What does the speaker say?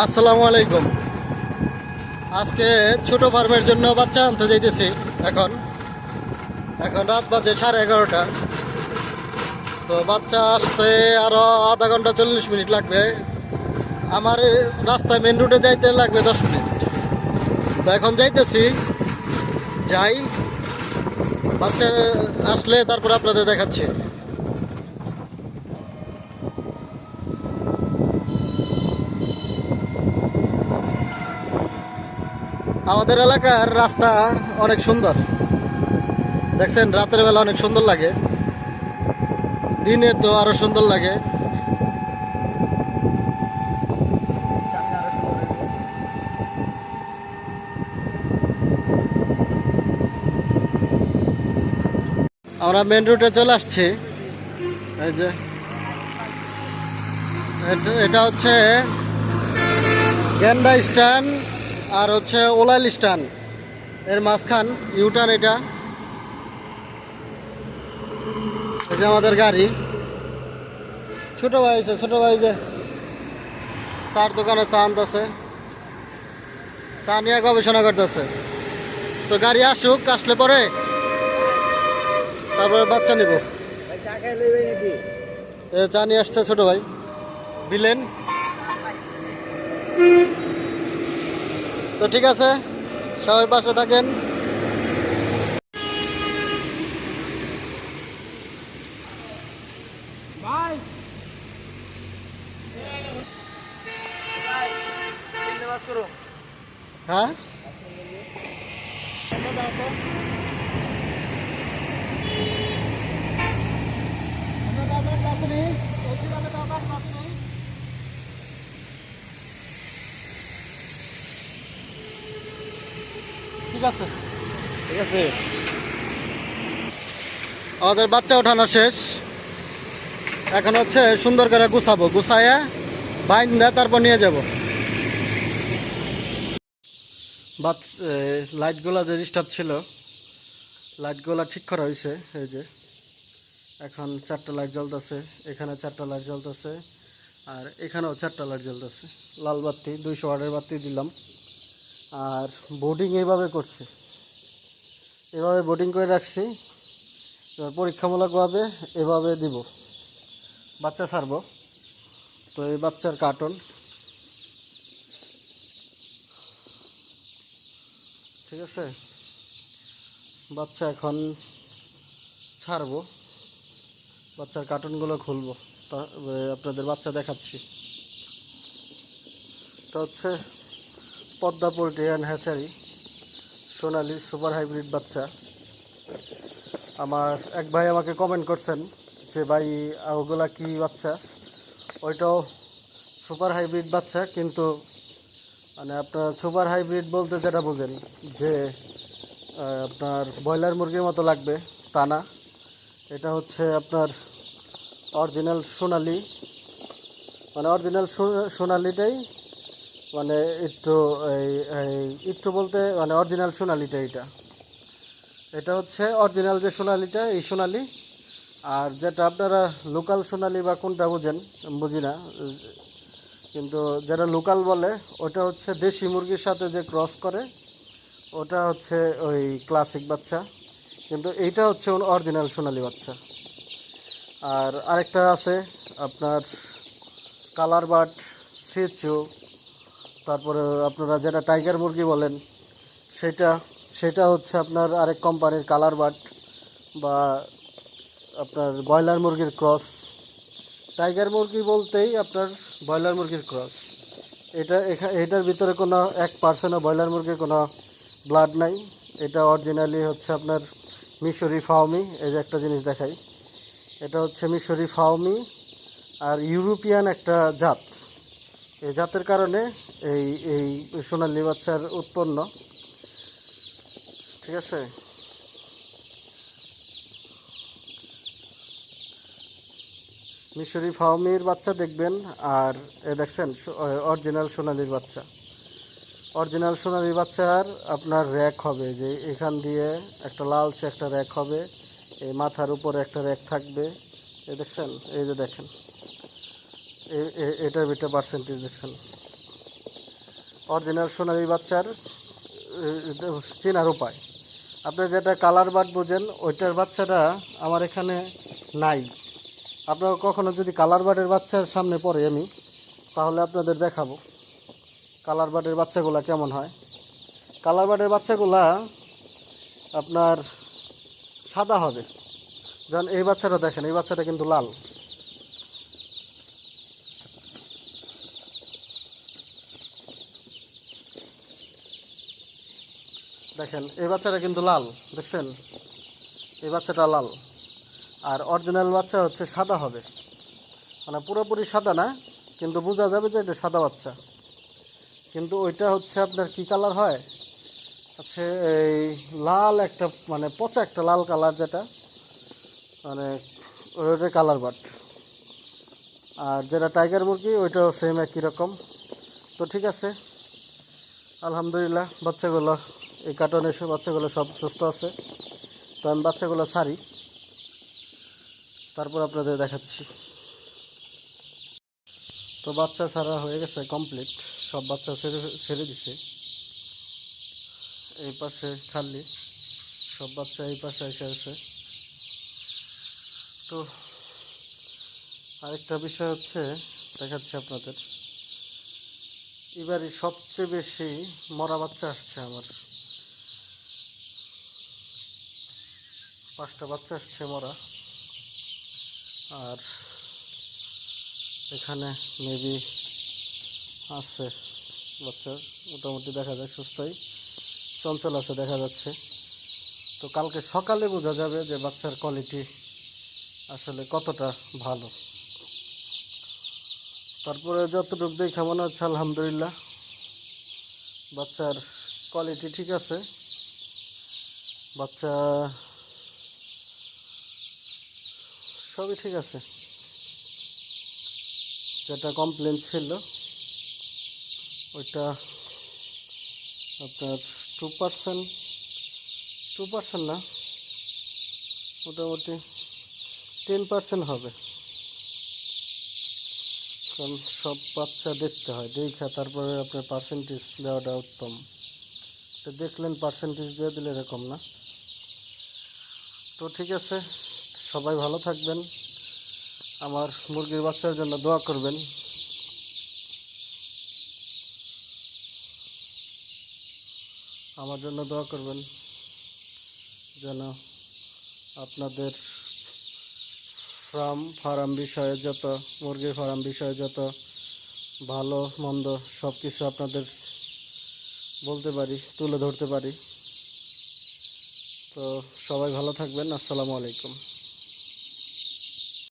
আসসালামু আলাইকুম। আজকে ছোট ফার্মের জন্য বাচ্চা আনতে যাইতেছি। এখন এখন রাত বাজে 11:30। তো বাচ্চা আসতে আরো আধা ঘন্টা 40 মিনিট লাগবে। আমার রাস্তায় মেন রুটে যাইতে লাগবে 10 মিনিট। তো এখন যাইতেছি, যাই বাচ্চা আসলে তারপর আপনাদের দেখাচ্ছি। আমাদের এলাকার রাস্তা অনেক সুন্দর, দেখছেন? রাতের বেলা অনেক সুন্দর লাগে, দিনে তো আরো সুন্দর লাগে। আমরা মেন রুটে চলে আসছি। এই যে এটা হচ্ছে গেন্দা স্ট্যান্ড আর হচ্ছে ওলাইল স্ট্যান্ড এর মাঝখান ইউটার্ন। এটা এই যে আমাদের গাড়ি। ছোট ভাই আছে, ছোট ভাই যে চার দোকানে চা আনতেছে, চা নিয়ে গবেষণা করতেছে। তো গাড়ি আসুক, আসলে পরে তারপরে বাচ্চা নিব। চা নিয়ে আসছে ছোট ভাই, বিলেন। তো ঠিক আছে, সবাই পাশে থাকেন। হ্যাঁ, ঠিক আছে, ঠিক আছে। আমাদের বাচ্চা ওঠানো শেষ। এখন হচ্ছে সুন্দর করে গুছাবো, গুছাইয়া বাইন্দা তারপর নিয়ে যাব। লাইটগুলা যে ডিস্টার্ব ছিল, লাইটগুলা ঠিক করা হয়েছে। এই যে এখন 4টা লাইট জ্বলতেছে, এখানে 4টা লাইট জ্বলতেছে, আর এখানেও 4টা লাইট জ্বলতেছে। লাল বাতি 200 ওয়াটের বাতি দিলাম। আর বোর্ডিং এইভাবে করছি, এভাবে বোর্ডিং করে রাখছি। এবার পরীক্ষামূলকভাবে এভাবে দিব, বাচ্চা ছাড়বো। তো এই বাচ্চার কার্টন, ঠিক আছে। বাচ্চা এখন ছাড়বো, বাচ্চার কার্টনগুলো খুলবো, তা আপনাদের বাচ্চা দেখাচ্ছি। এটা হচ্ছে Padma poultry and hatchery Sonali super hybrid বাচ্চা। আমার এক ভাই আমাকে কমেন্ট করছেন যে ভাই ওগুলা কি বাচ্চা? ওইটাও সুপার হাইব্রিড বাচ্চা, কিন্তু মানে আপনার সুপার হাইব্রিড বলতে যেটা বোঝেন যে আপনার ব্রয়লার মুরগির মতো লাগবে, তা না। এটা হচ্ছে আপনার অরিজিনাল সোনালি, মানে অরিজিনাল সোনালিটাই, মানে একটু একটু বলতে মানে অরিজিনাল সোনালিটা এটা। এটা হচ্ছে অরিজিনাল যে সোনালিটা, এই সোনালি। আর যেটা আপনারা লোকাল সোনালি বা কোনটা বোঝেন বুঝি না, কিন্তু যেটা লোকাল বলে ওটা হচ্ছে দেশি মুরগির সাথে যে ক্রস করে, ওটা হচ্ছে ওই ক্লাসিক বাচ্চা। কিন্তু এইটা হচ্ছে অরিজিনাল সোনালি বাচ্চা। আর আরেকটা আছে আপনার কালার বাট সিচু, তারপরে আপনারা যেটা টাইগার মুরগি বলেন সেটা, সেটা হচ্ছে আপনার আরেক কোম্পানির কালার বাট বা আপনার ব্রয়লার মুরগির ক্রস। টাইগার মুরগি বলতেই আপনার ব্রয়লার মুরগির ক্রস। এটার ভিতরে কোনো 1%ও ব্রয়লার মুরগির কোনো ব্লাড নাই। এটা অরিজিনালি হচ্ছে আপনার মিশরি ফাউমি। এই যে একটা জিনিস দেখাই, এটা হচ্ছে মিশরি ফাউমি আর ইউরোপিয়ান একটা জাত। এই জাতের কারণে এই এই সোনালি বাচ্চার উৎপন্ন, ঠিক আছে। মিশরি ফাউমির বাচ্চা দেখবেন, আর এ দেখছেন অরিজিনাল সোনালির বাচ্চা। অরিজিনাল সোনালির বাচ্চার আপনার র্যাক হবে, যে এখান দিয়ে একটা লালচে একটা র্যাক হবে, এই মাথার উপরে একটা র্যাক থাকবে। এই দেখছেন, এই যে দেখেন, এটার ভিতরে পার্সেন্টেজ দেখছেন। অরিজিনাল সোনালী বাচ্চার চেনার উপায়। আপনি যেটা কালার বাট বোঝেন ওইটার বাচ্চাটা আমার এখানে নাই। আপনারা কখনো যদি কালার বাটের বাচ্চার সামনে পড়ে আমি, তাহলে আপনাদের দেখাবো কালার বাটের বাচ্চাগুলা কেমন হয়। কালার বাটের বাচ্চাগুলা আপনার সাদা হবে। যেমন এই বাচ্চাটা দেখেন, এই বাচ্চাটা কিন্তু লাল। দেখেন এই বাচ্চাটা কিন্তু লাল, দেখছেন এই বাচ্চাটা লাল। আর অরিজিনাল বাচ্চা হচ্ছে সাদা হবে, মানে পুরোপুরি সাদা না, কিন্তু বোঝা যাবে যে এটা সাদা বাচ্চা। কিন্তু ওইটা হচ্ছে আপনার কি কালার হয়, হচ্ছে এই লাল একটা, মানে পচা একটা লাল কালার, যেটা মানে ওইটা কালার বাট। আর যেটা টাইগার মুরগি ওইটাও সেম একই রকম। তো ঠিক আছে, আলহামদুলিল্লাহ বাচ্চাগুলো এই কার্টনে বাচ্চাগুলো সব সুস্থ আছে। তো আমি বাচ্চাগুলো ছাড়ি, তারপর আপনাদের দেখাচ্ছি। তো বাচ্চা ছাড়া হয়ে গেছে কমপ্লিট, সব বাচ্চা ছেড়ে দিছে। এই পাশে খালি, সব বাচ্চা এই পাশে এসে আছে। তো আরেকটা বিষয় হচ্ছে দেখাচ্ছি আপনাদের, এবারই সবচেয়ে বেশি মরা বাচ্চা আসছে আমার। 5টা বাচ্চা আসছে মরা। আর এখানে মেবি আছে বাচ্চা, মোটামুটি দেখা যায় সুস্থই, চঞ্চল আছে দেখা যাচ্ছে। তো কালকে সকালে বোঝা যাবে যে বাচ্চার কোয়ালিটি আসলে কতটা ভালো। তারপরে যতটুকু দেখে মনে হচ্ছে আলহামদুলিল্লাহ বাচ্চার কোয়ালিটি ঠিক আছে। বাচ্চা সবই ঠিক আছে। যেটা কমপ্লেন ছিল ওইটা আপনার 2% না, মোটামুটি 10% হবে। কারণ সব বাচ্চা দেখতে হয়, দেখা তারপরে আপনার পার্সেন্টেজ দেওয়াটা উত্তম। তো দেখলেন পার্সেন্টেজ দিয়ে দিলে এরকম না। তো ঠিক আছে, সবাই ভালো থাকবেন, আমার মুরগির বাচ্চার জন্য দোয়া করবেন। আমার জন্য দোয়া করবেন যেন আপনাদের ফার্ম বিষয়ে যত, মুরগির ফার্ম বিষয়ে যত ভালো মন্দ সব কিছু আপনাদের বলতে পারি, তুলে ধরতে পারি। তো সবাই ভালো থাকবেন। আসসালামু আলাইকুম।